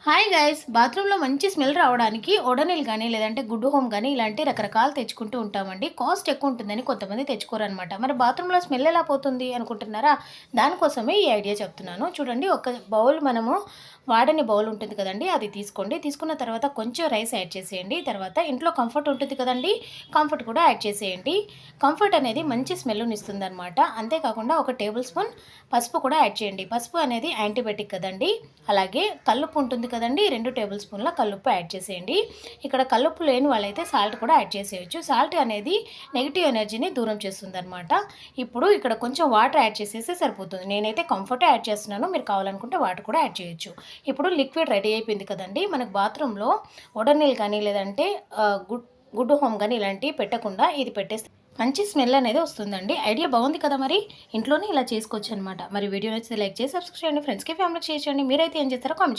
Hi guys, బాత్రూంలో మంచి smell రావడానికి ఓడోనిల్ కానీ లేదంటే గుడ్ హోమ్ కానీ ఇలాంటి రకరకాలు తెచ్చుకుంటూ ఉంటామండి. కాస్ట్ ఎక్కువ ఉంటుందని కొంతమంది తెచ్చుకోరనమాట. మరి బాత్రూంలో స్మెల్ ఎలా పోతుంది అనుకుంటున్నారా? దానికోసమే ఈ ఐడియా చెప్తున్నాను. చూడండి, ఒక బౌల్ మనము వాడని బౌల్ ఉంటుంది కదండి, అది తీసుకోండి. తీసుకున్న తర్వాత కొంచెం రైస్ యాడ్ చేసేయండి. తర్వాత ఇంట్లో కంఫర్ట్ ఉంటుంది కదండి, కంఫర్ట్ కూడా యాడ్ చేసేయండి. కంఫర్ట్ అనేది మంచి స్మెల్ని ఇస్తుంది అనమాట. అంతేకాకుండా ఒక టేబుల్ స్పూన్ పసుపు కూడా యాడ్ చేయండి. పసుపు అనేది యాంటీబయాటిక్ కదండి. అలాగే కల్లుప్పు ఉంటుంది కదండి, 2 టేబుల్ స్పూన్ల కల్లుప్పు యాడ్ చేసేయండి. ఇక్కడ కల్లుప్పు లేని వాళ్ళైతే సాల్ట్ కూడా యాడ్ చేసేయచ్చు. సాల్ట్ అనేది నెగిటివ్ ఎనర్జీని దూరం చేస్తుంది అనమాట. ఇప్పుడు ఇక్కడ కొంచెం వాటర్ యాడ్ చేసేస్తే సరిపోతుంది. నేనైతే కంఫర్ట్ యాడ్ చేస్తున్నాను, మీరు కావాలనుకుంటే వాటర్ కూడా యాడ్ చేయొచ్చు. ఇప్పుడు లిక్విడ్ రెడీ అయిపోయింది కదండి. మనకు బాత్రూంలో ఓడోనిల్ కానీ లేదంటే గుడ్ హోమ్ కానీ ఇలాంటివి పెట్టకుండా ఇది పెట్టేస్తే మంచి స్మెల్ అనేది వస్తుందండి. ఐడియా బాగుంది కదా, మరి ఇంట్లోనే ఇలా చేసుకోవచ్చు అనమాట. మరి వీడియో నచ్చితే లైక్ చేసి సబ్స్క్రైబ్ చేయండి, ఫ్రెండ్స్కి ఫ్యామిలీకి షేర్ చేయండి. మీరైతే ఏం చేస్తారో కామెంట్ చేయండి.